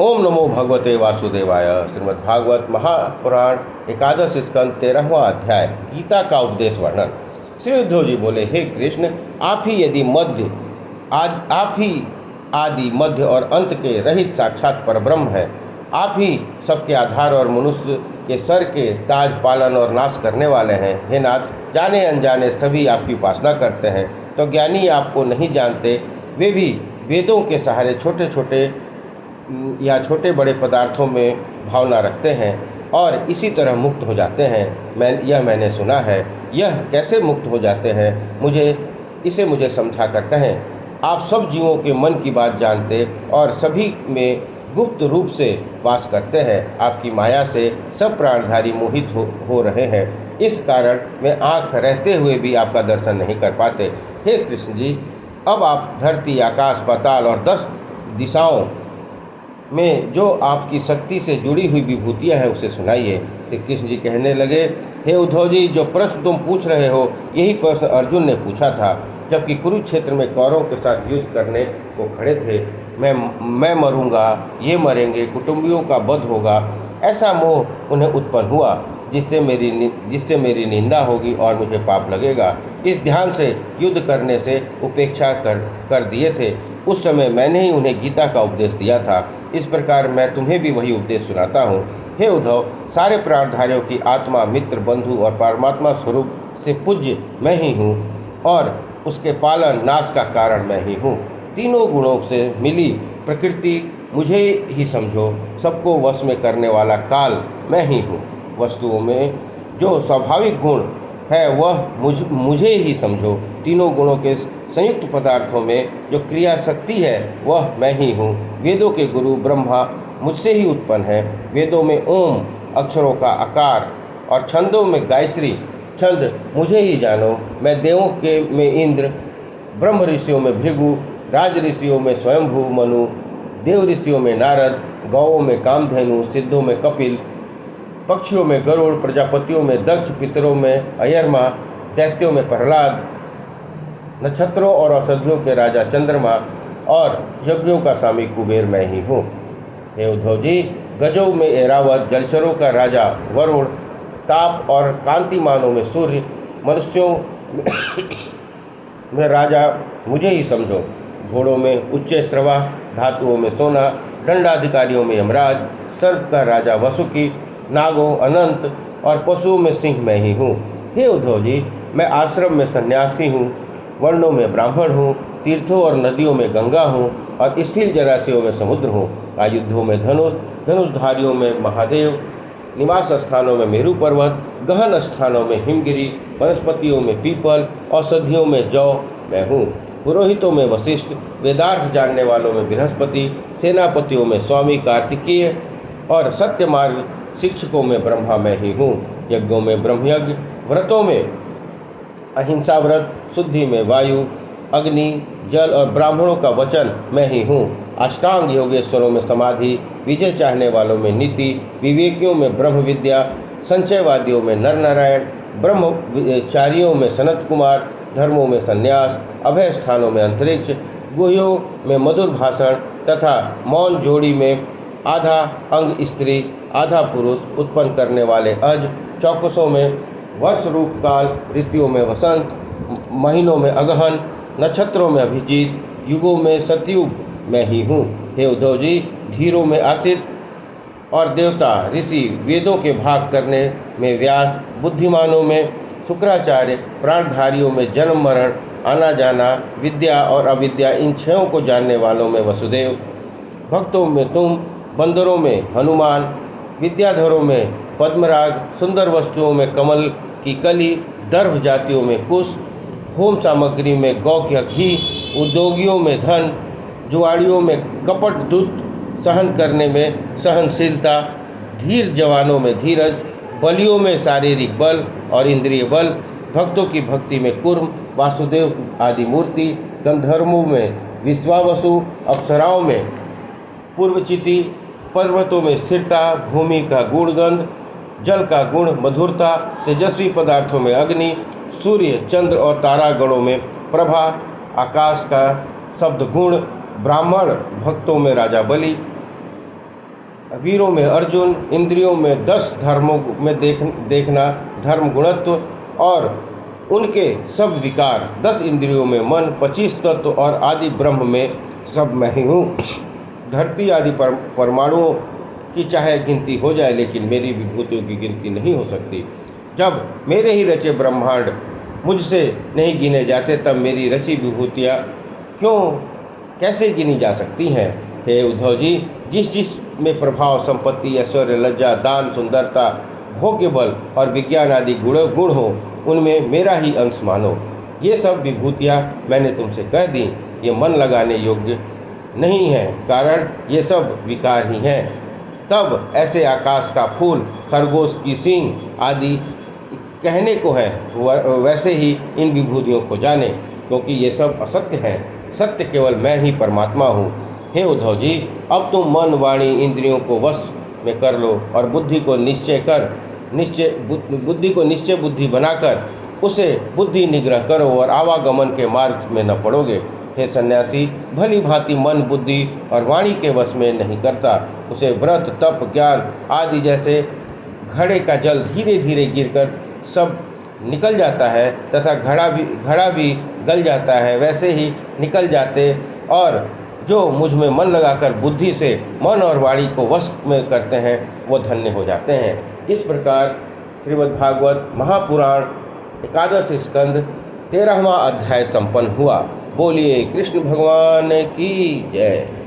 ओम नमो भगवते वासुदेवाय। श्रीमद्भागवत महापुराण एकादश स्कंद 13वां अध्याय गीता का उपदेश वर्णन। श्री उद्धव जी बोले, हे कृष्ण, आप ही आदि मध्य और अंत के रहित साक्षात परब्रह्म हैं। आप ही सबके आधार और मनुष्य के सर के ताज पालन और नाश करने वाले हैं। हे नाथ, जाने अनजाने सभी आपकी उपासना करते हैं, तो ज्ञानी आपको नहीं जानते। वे भी वेदों के सहारे छोटे छोटे या छोटे बड़े पदार्थों में भावना रखते हैं और इसी तरह मुक्त हो जाते हैं। मैंने सुना है। यह कैसे मुक्त हो जाते हैं, मुझे समझा कर कहें। आप सब जीवों के मन की बात जानते और सभी में गुप्त रूप से वास करते हैं। आपकी माया से सब प्राणधारी मोहित हो रहे हैं। इस कारण वे आँख रहते हुए भी आपका दर्शन नहीं कर पाते। हे कृष्ण जी, अब आप धरती, आकाश, पाताल और 10 दिशाओं में जो आपकी शक्ति से जुड़ी हुई विभूतियाँ हैं उसे सुनाइए। श्री कृष्ण जी कहने लगे, हे उद्धव जी, जो प्रश्न तुम पूछ रहे हो यही प्रश्न अर्जुन ने पूछा था, जबकि कुरुक्षेत्र में कौरवों के साथ युद्ध करने को खड़े थे। मैं मरूंगा, ये मरेंगे, कुटुंबियों का वध होगा, ऐसा मोह उन्हें उत्पन्न हुआ जिससे मेरी निंदा होगी और मुझे पाप लगेगा। इस ध्यान से युद्ध करने से उपेक्षा कर दिए थे। उस समय मैंने ही उन्हें गीता का उपदेश दिया था। इस प्रकार मैं तुम्हें भी वही उपदेश सुनाता हूँ। हे उद्धव, सारे प्राणधारियों की आत्मा, मित्र, बंधु और परमात्मा स्वरूप से पूज्य मैं ही हूँ और उसके पालन नाश का कारण मैं ही हूँ। तीनों गुणों से मिली प्रकृति मुझे ही समझो। सबको वश में करने वाला काल मैं ही हूँ। वस्तुओं में जो स्वाभाविक गुण है वह मुझे ही समझो। तीनों गुणों के संयुक्त पदार्थों में जो क्रिया शक्ति है वह मैं ही हूँ। वेदों के गुरु ब्रह्मा मुझसे ही उत्पन्न है। वेदों में ओम अक्षरों का आकार और छंदों में गायत्री छंद मुझे ही जानो। मैं देवों में इंद्र, ब्रह्म ऋषियों में भृगु, राज ऋषियों में स्वयंभू मनु, देव ऋषियों में नारद, गौओं में कामधेनु, सिद्धों में कपिल, पक्षियों में गरुड़, प्रजापतियों में दक्ष, पितरों में अयरमा, दैत्यों में प्रहलाद, नक्षत्रों और औषधियों के राजा चंद्रमा और यज्ञों का स्वामी कुबेर मैं ही हूँ। हे उद्धव जी, गजों में ऐरावत, जलचरों का राजा वरुण, ताप और कांतिमानों में सूर्य, मनुष्यों में राजा मुझे ही समझो। घोड़ों में उच्च श्रवा, धातुओं में सोना, दंडाधिकारियों में यमराज, सर्प का राजा वसुकी, नागों अनंत और पशुओं में सिंह मैं ही हूँ। हे उद्धव जी, मैं आश्रम में सन्यासी हूँ, वर्णों में ब्राह्मण हूँ, तीर्थों और नदियों में गंगा हूँ और स्थिर जलाशयों में समुद्र हूँ। आयुधों में धनुष, धनुषधारियों में महादेव, निवास स्थानों में मेरु पर्वत, गहन स्थानों में हिमगिरी, वनस्पतियों में पीपल, औषधियों में जौ मैं हूँ। पुरोहितों में वशिष्ठ, वेदार्थ जानने वालों में बृहस्पति, सेनापतियों में स्वामी कार्तिकेय और सत्य मार्ग शिक्षकों में ब्रह्मा मैं ही हूँ। यज्ञों में ब्रह्मयज्ञ, व्रतों में अहिंसा व्रत, शुद्धि में वायु, अग्नि, जल और ब्राह्मणों का वचन मैं ही हूँ। अष्टांग योगेश्वरों में समाधि, विजय चाहने वालों में नीति, विवेकियों में ब्रह्म विद्या, संचयवादियों में नर नारायण, ब्रह्मचारियों में सनत कुमार, धर्मों में संन्यास, अभय स्थानों में अंतरिक्ष, गुह्यों में मधुर भाषण तथा मौन जोड़ी में आधा अंग स्त्री आधा पुरुष उत्पन्न करने वाले अज, चौकसों में वर्ष रूप काल, ऋतुओं में वसंत, महीनों में अगहन, नक्षत्रों में अभिजीत, युगों में सतयुग मैं ही हूँ। हे उद्धव जी, धीरों में आसित और देवता ऋषि, वेदों के भाग करने में व्यास, बुद्धिमानों में शुक्राचार्य, प्राणधारियों में जन्म मरण, आना जाना, विद्या और अविद्या, इन छयों को जानने वालों में वसुदेव, भक्तों में तुम, बंदरों में हनुमान, विद्याधरों में पद्मराग, सुंदर वस्तुओं में कमल की कली, दर्भ जातियों में कुश, होम सामग्री में गौ का घी, उद्योगियों में धन, जुआड़ियों में कपट दूत, सहन करने में सहनशीलता, धीर जवानों में धीरज, बलियों में शारीरिक बल और इंद्रिय बल, भक्तों की भक्ति में कूर्म, वासुदेव आदि मूर्ति, गंधर्वों में विश्वावसु, अप्सराओं में पूर्वचिति, पर्वतों में स्थिरता, भूमि का गुणगंध, जल का गुण मधुरता, तेजस्वी पदार्थों में अग्नि, सूर्य, चंद्र और तारागणों में प्रभा, आकाश का शब्द गुण, ब्राह्मण भक्तों में राजा बलि, वीरों में अर्जुन, इंद्रियों में 10 धर्मों में देखना धर्म गुणत्व और उनके सब विकार, 10 इंद्रियों में मन, 25 तत्व और आदि ब्रह्म में सब मैं ही हूँ। धरती आदि परमाणुओं की चाहे गिनती हो जाए, लेकिन मेरी विभूतियों की गिनती नहीं हो सकती। जब मेरे ही रचे ब्रह्मांड मुझसे नहीं गिने जाते, तब मेरी रची विभूतियाँ कैसे गिनी जा सकती हैं। हे उद्धव जी, जिस में प्रभाव, संपत्ति, ऐश्वर्य, लज्जा, दान, सुंदरता, भोग्य बल और विज्ञान आदि गुण हो, उनमें मेरा ही अंश मानो। ये सब विभूतियाँ मैंने तुमसे कह दी, ये मन लगाने योग्य नहीं है, कारण ये सब विकार ही हैं। तब ऐसे आकाश का फूल, खरगोश की सींग आदि कहने को है, वैसे ही इन विभूतियों को जाने, क्योंकि ये सब असत्य हैं। सत्य केवल मैं ही परमात्मा हूँ। हे उद्धव जी, अब तुम मन, वाणी, इंद्रियों को वश में कर लो और बुद्धि को निश्चय बुद्धि बनाकर उसे बुद्धि निग्रह करो और आवागमन के मार्ग में न पड़ोगे। हे सन्यासी, भली भांति मन, बुद्धि और वाणी के वश में नहीं करता, उसे व्रत, तप, ज्ञान आदि जैसे घड़े का जल धीरे धीरे गिरकर सब निकल जाता है तथा घड़ा भी गल जाता है, वैसे ही निकल जाते। और जो मुझ में मन लगाकर बुद्धि से मन और वाणी को वश में करते हैं, वो धन्य हो जाते हैं। इस प्रकार श्रीमद् भागवत महापुराण 11 स्कंद 13वां अध्याय संपन्न हुआ। बोलिए कृष्ण भगवान की जय।